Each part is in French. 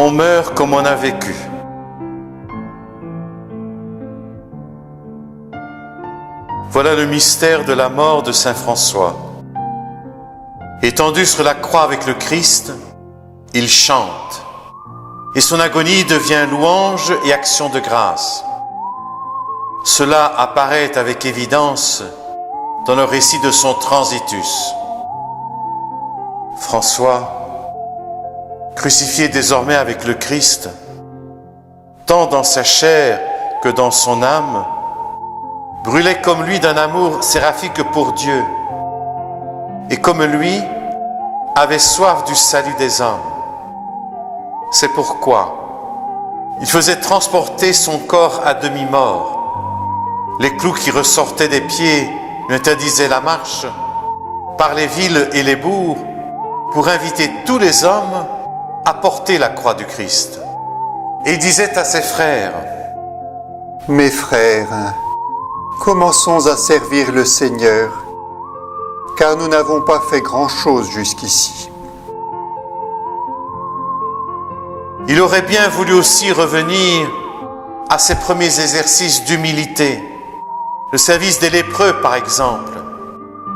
On meurt comme on a vécu. Voilà le mystère de la mort de saint François. Étendu sur la croix avec le Christ, il chante, et son agonie devient louange et action de grâce. Cela apparaît avec évidence dans le récit de son transitus. François, crucifié désormais avec le Christ, tant dans sa chair que dans son âme, brûlait comme lui d'un amour séraphique pour Dieu, et comme lui, avait soif du salut des hommes. C'est pourquoi il faisait transporter son corps à demi-mort. Les clous qui ressortaient des pieds lui interdisaient la marche par les villes et les bourgs pour inviter tous les hommes à porter la croix du Christ. Et il disait à ses frères: « Mes frères, commençons à servir le Seigneur, car nous n'avons pas fait grand-chose jusqu'ici. » Il aurait bien voulu aussi revenir à ses premiers exercices d'humilité, le service des lépreux par exemple,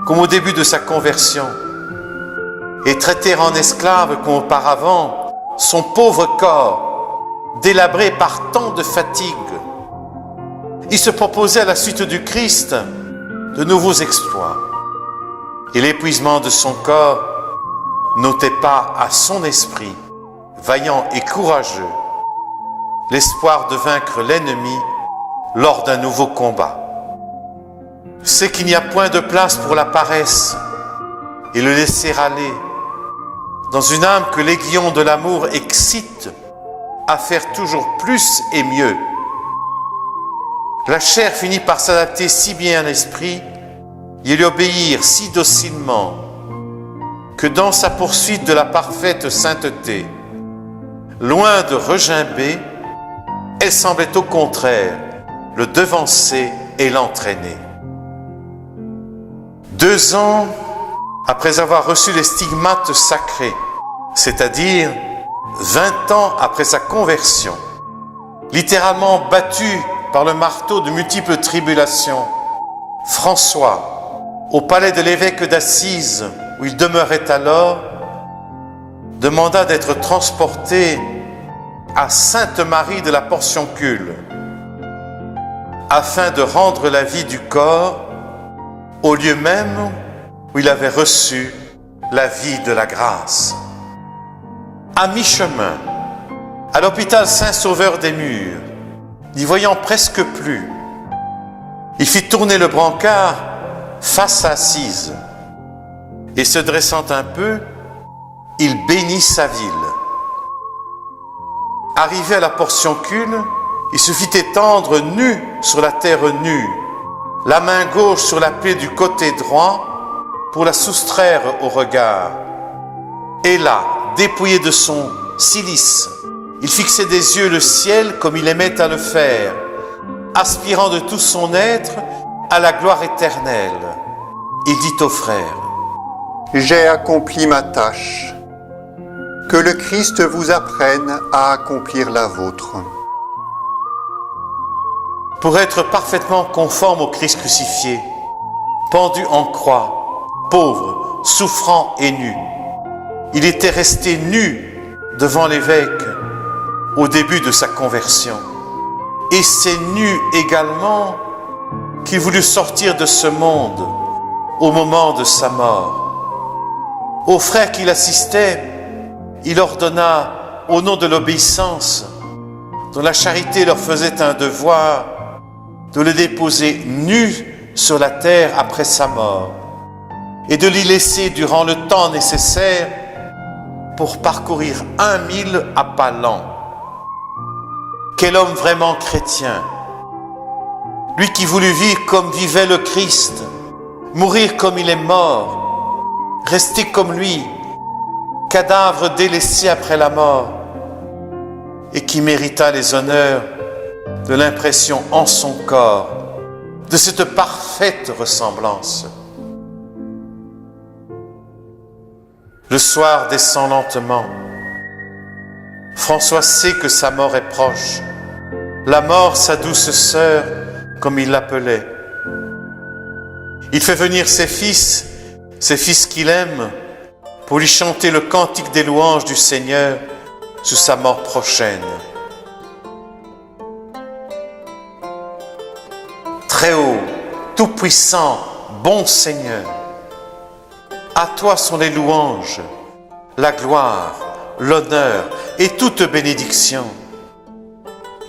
comme au début de sa conversion, et traiter en esclave comme auparavant son pauvre corps, délabré par tant de fatigue. Il se proposait à la suite du Christ de nouveaux exploits, et l'épuisement de son corps n'ôtait pas à son esprit, vaillant et courageux, l'espoir de vaincre l'ennemi lors d'un nouveau combat. C'est qu'il n'y a point de place pour la paresse et le laisser aller dans une âme que l'aiguillon de l'amour excite à faire toujours plus et mieux. La chair finit par s'adapter si bien à l'esprit et lui obéir si docilement que dans sa poursuite de la parfaite sainteté, loin de regimber, elle semblait au contraire le devancer et l'entraîner. 2 ans après avoir reçu les stigmates sacrés, c'est-à-dire 20 ans après sa conversion, littéralement battu par le marteau de multiples tribulations, François, au palais de l'évêque d'Assise, où il demeurait alors, demanda d'être transporté à Sainte-Marie de la Portioncule, afin de rendre la vie du corps au lieu même où il avait reçu la vie de la grâce. À mi-chemin, à l'hôpital Saint-Sauveur des Murs, n'y voyant presque plus, il fit tourner le brancard face à Assise, et se dressant un peu, il bénit sa ville. Arrivé à la Portioncule, il se fit étendre nu sur la terre nue, la main gauche sur la plaie du côté droit pour la soustraire au regard. Et là, dépouillé de son cilice, il fixait des yeux le ciel comme il aimait à le faire, aspirant de tout son être à la gloire éternelle. Il dit aux frères: « J'ai accompli ma tâche. Que le Christ vous apprenne à accomplir la vôtre. » Pour être parfaitement conforme au Christ crucifié, pendu en croix, pauvre, souffrant et nu, il était resté nu devant l'évêque au début de sa conversion. Et c'est nu également qu'il voulut sortir de ce monde au moment de sa mort. Aux frères qui l'assistaient, il ordonna, au nom de l'obéissance, dont la charité leur faisait un devoir, de le déposer nu sur la terre après sa mort et de l'y laisser durant le temps nécessaire pour parcourir 1000 à pas lents. Quel homme vraiment chrétien! Lui qui voulut vivre comme vivait le Christ, mourir comme il est mort, rester comme lui, cadavre délaissé après la mort, et qui mérita les honneurs de l'impression en son corps de cette parfaite ressemblance. Le soir descend lentement. François sait que sa mort est proche. La mort, sa douce sœur, comme il l'appelait. Il fait venir ses fils qu'il aime, pour lui chanter le cantique des louanges du Seigneur sous sa mort prochaine. Très haut, tout-puissant, bon Seigneur, à toi sont les louanges, la gloire, l'honneur et toute bénédiction.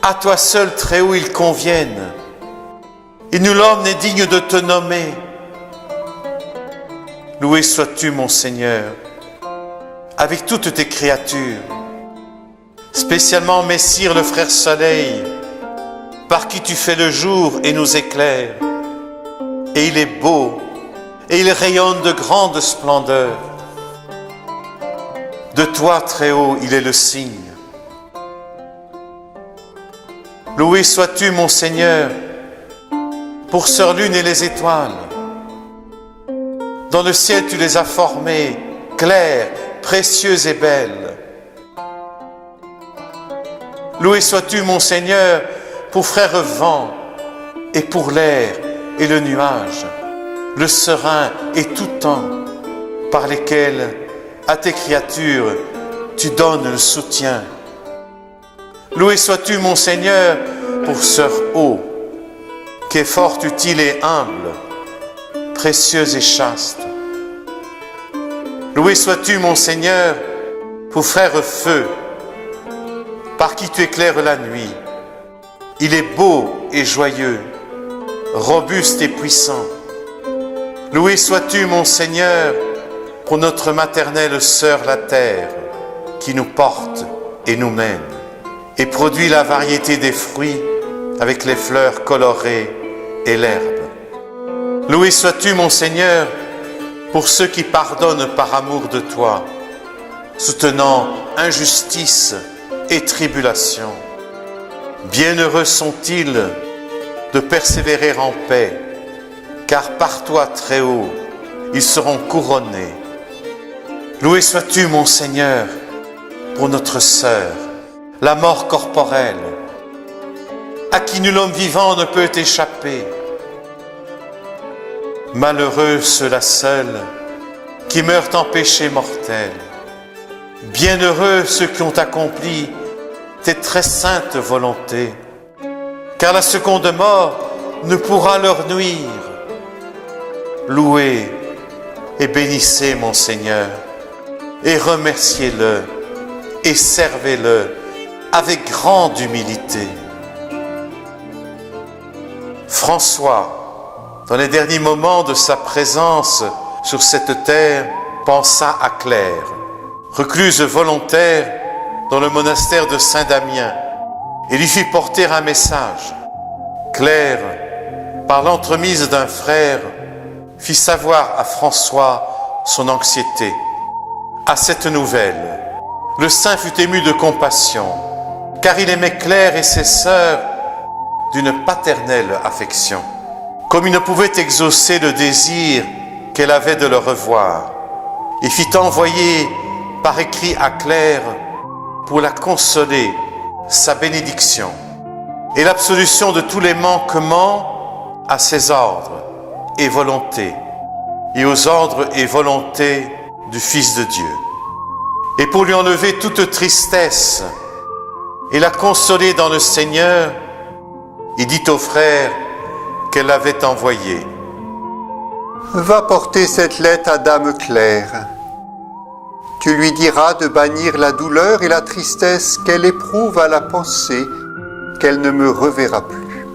À toi seul, très haut, ils conviennent, et nul homme n'est digne de te nommer. Loué sois-tu, mon Seigneur, avec toutes tes créatures, spécialement Messire, le frère Soleil, par qui tu fais le jour et nous éclaires. Et il est beau, et il rayonne de grande splendeur. De toi, très haut, il est le signe. Loué sois-tu, mon Seigneur, pour Sœur Lune et les étoiles. Dans le ciel, tu les as formées, claires, précieuses et belles. Loué sois-tu, mon Seigneur, pour Frère Vent, et pour l'air et le nuage, le serein et tout temps, par lesquels, à tes créatures, tu donnes le soutien. Loué sois-tu, mon Seigneur, pour Sœur Eau, qui est fort utile et humble, précieuse et chaste. Loué sois-tu, mon Seigneur, pour Frère Feu, par qui tu éclaires la nuit. Il est beau et joyeux, robuste et puissant. Loué sois-tu, mon Seigneur, pour notre maternelle sœur la terre, qui nous porte et nous mène, et produit la variété des fruits avec les fleurs colorées et l'herbe. Loué sois-tu, mon Seigneur, pour ceux qui pardonnent par amour de toi, soutenant injustice et tribulation. Bienheureux sont-ils de persévérer en paix, car par toi, très haut, ils seront couronnés. Loué sois-tu, mon Seigneur, pour notre sœur, la mort corporelle, à qui nul homme vivant ne peut échapper. Malheureux ceux-là seuls qui meurent en péché mortel. Bienheureux ceux qui ont accompli tes très saintes volontés, car la seconde mort ne pourra leur nuire. Louez et bénissez mon Seigneur, et remerciez-le, et servez-le avec grande humilité. François, dans les derniers moments de sa présence sur cette terre, pensa à Claire, recluse volontaire dans le monastère de Saint-Damien, et lui fit porter un message. Claire, par l'entremise d'un frère, fit savoir à François son anxiété. À cette nouvelle, le saint fut ému de compassion, car il aimait Claire et ses sœurs d'une paternelle affection. Comme il ne pouvait exaucer le désir qu'elle avait de le revoir, il fit envoyer par écrit à Claire, pour la consoler, sa bénédiction et l'absolution de tous les manquements à ses ordres et volontés, et aux ordres et volontés du Fils de Dieu. Et pour lui enlever toute tristesse et la consoler dans le Seigneur, il dit au frère qu'elle l'avait envoyé. Va porter cette lettre à Dame Claire. Tu lui diras de bannir la douleur et la tristesse qu'elle éprouve à la pensée qu'elle ne me reverra plus.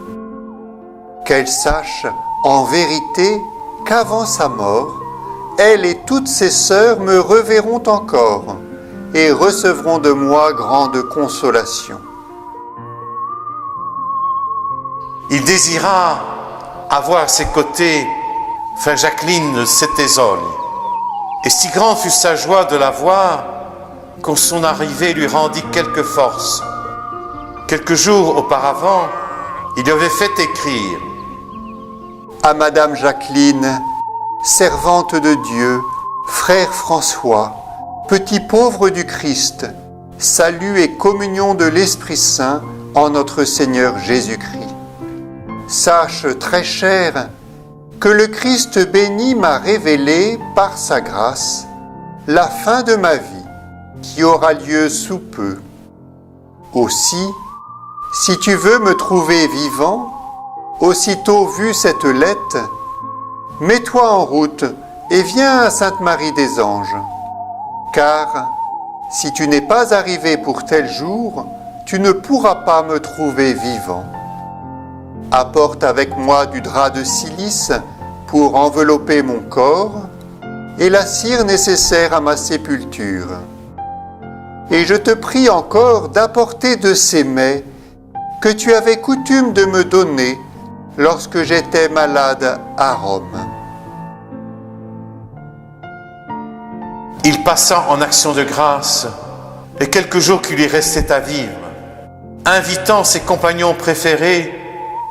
Qu'elle sache en vérité qu'avant sa mort, elle et toutes ses sœurs me reverront encore et recevront de moi grande consolation. Il désira avoir à ses côtés Frère Jacqueline Cetésole, et si grande fut sa joie de la voir qu'en son arrivée lui rendit quelque force. Quelques jours auparavant, il lui avait fait écrire à Madame Jacqueline, servante de Dieu, frère François, petit pauvre du Christ, salut et communion de l'Esprit Saint en notre Seigneur Jésus-Christ. Sache, très cher, que le Christ béni m'a révélé par sa grâce la fin de ma vie, qui aura lieu sous peu. Aussi, si tu veux me trouver vivant, aussitôt vue cette lettre, mets-toi en route et viens à Sainte-Marie des Anges, car si tu n'es pas arrivé pour tel jour, tu ne pourras pas me trouver vivant. Apporte avec moi du drap de cilice pour envelopper mon corps et la cire nécessaire à ma sépulture. Et je te prie encore d'apporter de ces mets que tu avais coutume de me donner lorsque j'étais malade à Rome. Il passa en action de grâce les quelques jours qui lui restaient à vivre, invitant ses compagnons préférés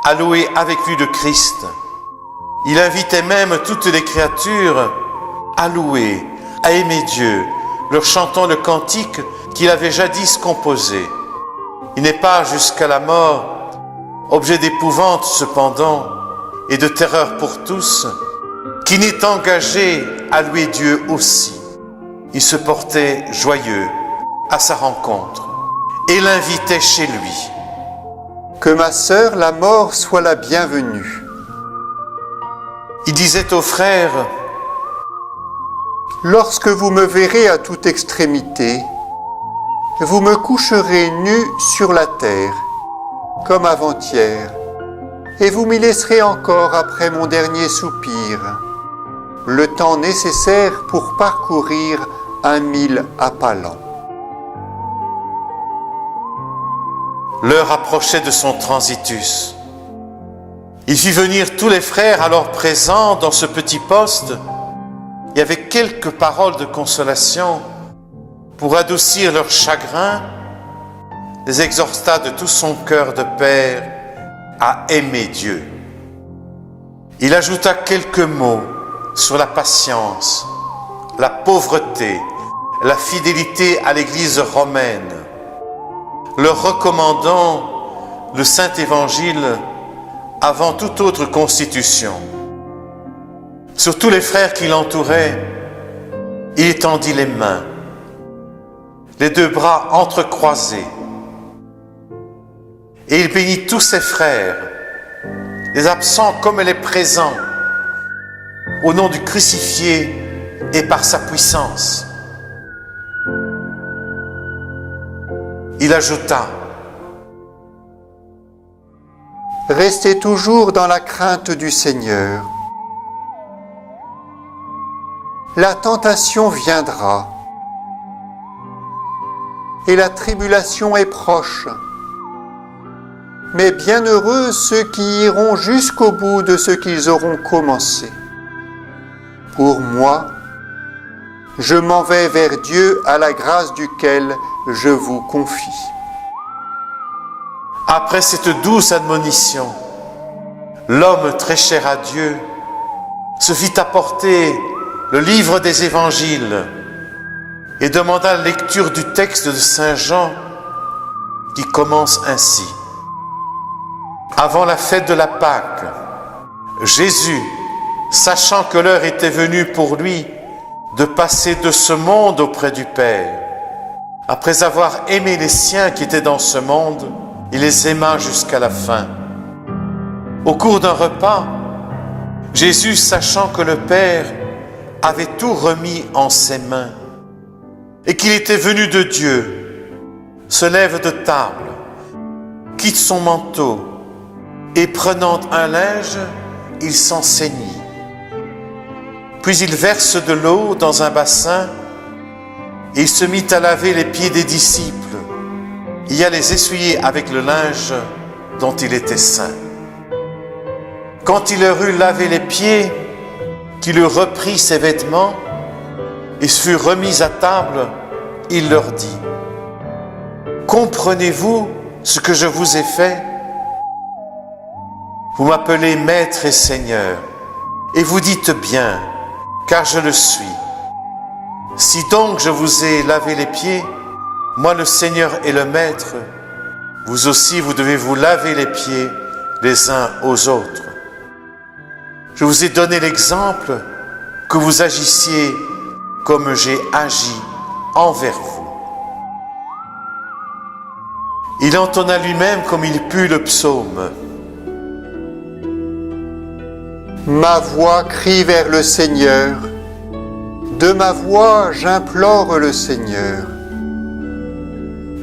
à louer avec lui le Christ. Il invitait même toutes les créatures à louer, à aimer Dieu, leur chantant le cantique qu'il avait jadis composé. Il n'est pas jusqu'à la mort, objet d'épouvante cependant, et de terreur pour tous, qui n'est engagé à louer Dieu aussi. Il se portait joyeux à sa rencontre et l'invitait chez lui. Que ma sœur, la mort, soit la bienvenue. Il disait aux frères: lorsque vous me verrez à toute extrémité, vous me coucherez nu sur la terre, comme avant-hier, et vous m'y laisserez encore après mon dernier soupir, le temps nécessaire pour parcourir 1000 à pas lents. L'heure approchait de son transitus. Il fit venir tous les frères alors présents dans ce petit poste et avec quelques paroles de consolation pour adoucir leur chagrin, les exhorta de tout son cœur de père à aimer Dieu. Il ajouta quelques mots sur la patience, la pauvreté, la fidélité à l'Église romaine, leur recommandant le Saint-Évangile avant toute autre constitution. Sur tous les frères qui l'entouraient, il étendit les mains, les deux bras entrecroisés, et il bénit tous ses frères, les absents comme les présents, au nom du crucifié et par sa puissance. Il ajouta: restez toujours dans la crainte du Seigneur. La tentation viendra et la tribulation est proche. Mais bienheureux ceux qui iront jusqu'au bout de ce qu'ils auront commencé. Pour moi, je m'en vais vers Dieu à la grâce duquel je vous confie. Après cette douce admonition, l'homme très cher à Dieu se fit apporter le livre des évangiles et demanda la lecture du texte de Saint Jean qui commence ainsi. Avant la fête de la Pâque, Jésus, sachant que l'heure était venue pour lui de passer de ce monde auprès du Père, après avoir aimé les siens qui étaient dans ce monde, il les aima jusqu'à la fin. Au cours d'un repas, Jésus, sachant que le Père avait tout remis en ses mains et qu'il était venu de Dieu, se lève de table, quitte son manteau et prenant un linge, il s'en ceignit. Puis il verse de l'eau dans un bassin et il se mit à laver les pieds des disciples et à les essuyer avec le linge dont il était saint. Quand il leur eut lavé les pieds, qu'il eut repris ses vêtements et fut remis à table, il leur dit: comprenez-vous ce que je vous ai fait? Vous m'appelez Maître et Seigneur, et vous dites bien, car je le suis. Si donc je vous ai lavé les pieds, moi le Seigneur et le Maître, vous aussi vous devez vous laver les pieds les uns aux autres. Je vous ai donné l'exemple que vous agissiez comme j'ai agi envers vous. Il entonna lui-même comme il put le psaume. Ma voix crie vers le Seigneur. De ma voix, j'implore le Seigneur.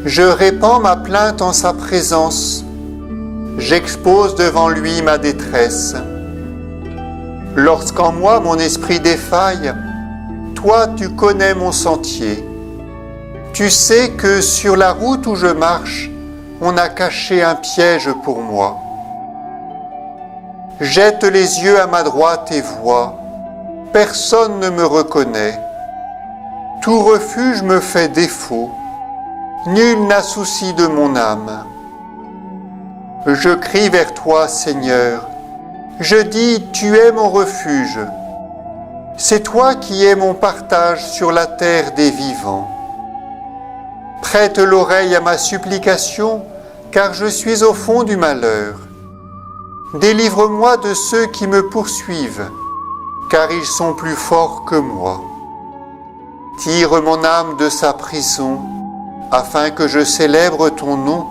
Je répands ma plainte en sa présence. J'expose devant lui ma détresse. Lorsqu'en moi mon esprit défaille, toi tu connais mon sentier. Tu sais que sur la route où je marche, on a caché un piège pour moi. Jette les yeux à ma droite et vois, personne ne me reconnaît. Tout refuge me fait défaut, nul n'a souci de mon âme. Je crie vers toi, Seigneur, je dis, tu es mon refuge. C'est toi qui es mon partage sur la terre des vivants. Prête l'oreille à ma supplication, car je suis au fond du malheur. Délivre-moi de ceux qui me poursuivent, car ils sont plus forts que moi. Tire mon âme de sa prison, afin que je célèbre ton nom.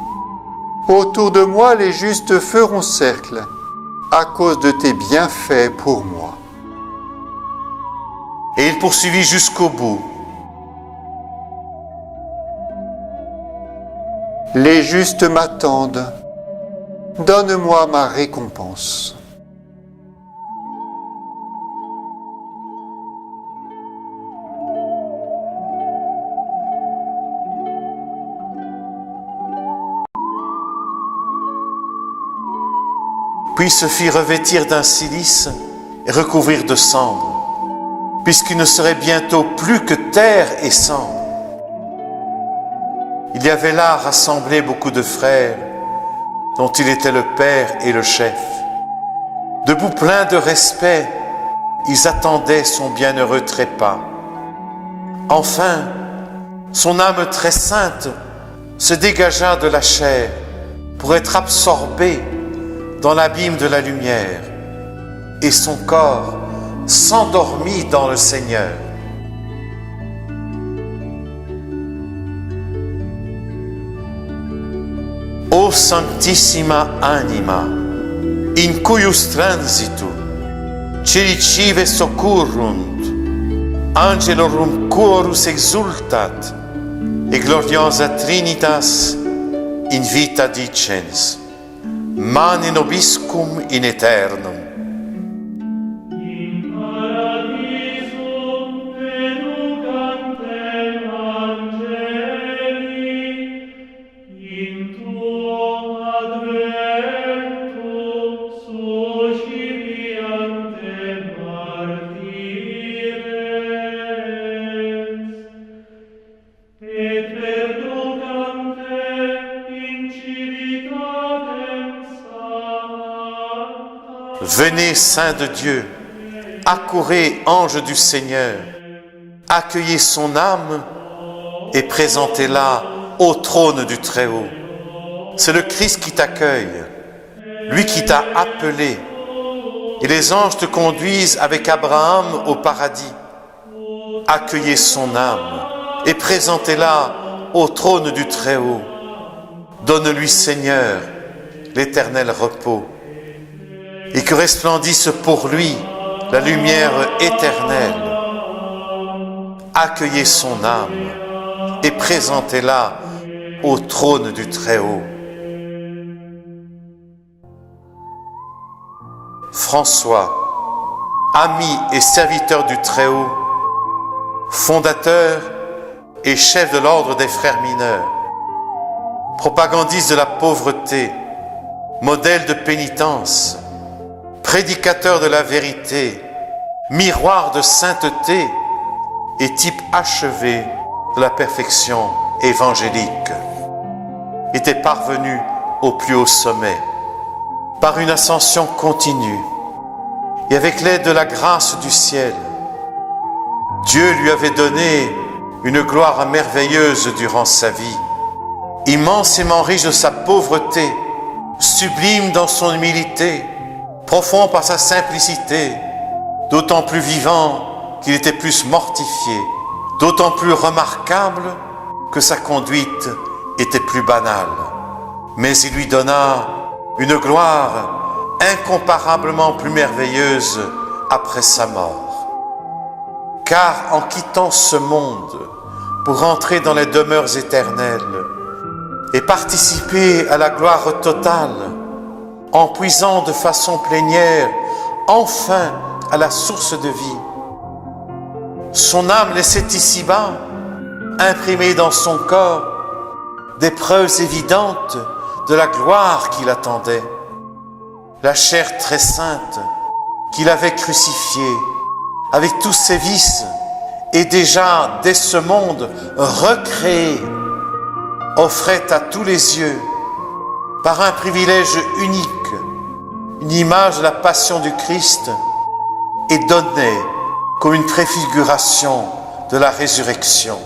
Autour de moi les justes feront cercle, à cause de tes bienfaits pour moi. Et il poursuivit jusqu'au bout. Les justes m'attendent. Donne-moi ma récompense. Puis se fit revêtir d'un cilice et recouvrir de cendres, puisqu'il ne serait bientôt plus que terre et cendres. Il y avait là rassemblé beaucoup de frères, dont il était le père et le chef. Debout pleins de respect, ils attendaient son bienheureux trépas. Enfin, son âme très sainte se dégagea de la chair pour être absorbée dans l'abîme de la lumière, et son corps s'endormit dans le Seigneur. O sanctissima anima, in cuius transitu, celicive soccurrunt, angelorum cuorus exultat, et gloriosa Trinitas in vita dicens, mane nobiscum in aeternum. Venez, saints de Dieu, accourez, anges du Seigneur, accueillez son âme et présentez-la au trône du Très-Haut. C'est le Christ qui t'accueille, lui qui t'a appelé, et les anges te conduisent avec Abraham au paradis. Accueillez son âme et présentez-la au trône du Très-Haut. Donne-lui, Seigneur, l'éternel repos, et que resplendisse pour lui la lumière éternelle. Accueillez son âme et présentez-la au trône du Très-Haut. François, ami et serviteur du Très-Haut, fondateur et chef de l'ordre des frères mineurs, propagandiste de la pauvreté, modèle de pénitence, prédicateur de la vérité, miroir de sainteté et type achevé de la perfection évangélique, était parvenu au plus haut sommet par une ascension continue et avec l'aide de la grâce du ciel. Dieu lui avait donné une gloire merveilleuse durant sa vie, immensément riche de sa pauvreté, sublime dans son humilité, profond par sa simplicité, d'autant plus vivant qu'il était plus mortifié, d'autant plus remarquable que sa conduite était plus banale. Mais il lui donna une gloire incomparablement plus merveilleuse après sa mort. Car en quittant ce monde pour entrer dans les demeures éternelles et participer à la gloire totale, en puisant de façon plénière enfin à la source de vie, son âme laissait ici-bas, imprimée dans son corps, des preuves évidentes de la gloire qui l'attendait. La chair très sainte qu'il avait crucifiée, avec tous ses vices, et déjà dès ce monde recréée, offrait à tous les yeux, par un privilège unique, une image de la passion du Christ et donnait comme une préfiguration de la résurrection.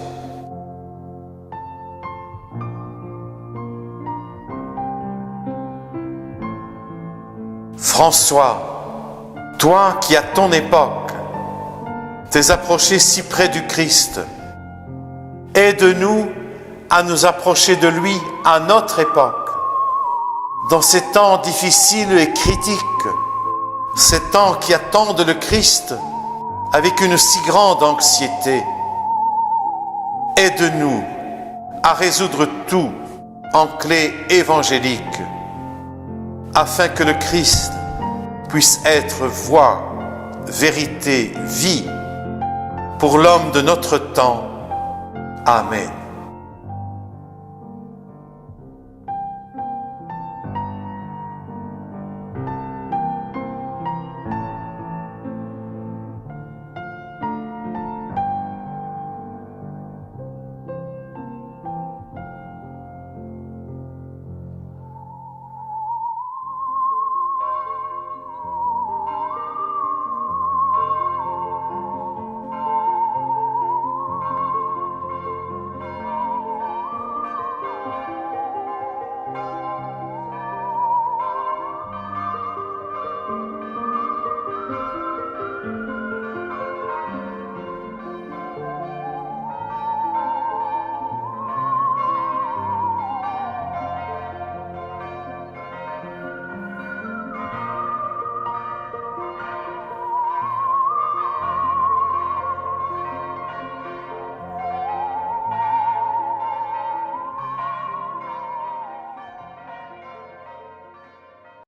François, toi qui à ton époque t'es approché si près du Christ, aide-nous à nous approcher de lui à notre époque, dans ces temps difficiles et critiques, ces temps qui attendent le Christ avec une si grande anxiété. Aide-nous à résoudre tout en clé évangélique, afin que le Christ puisse être voie, vérité, vie pour l'homme de notre temps. Amen.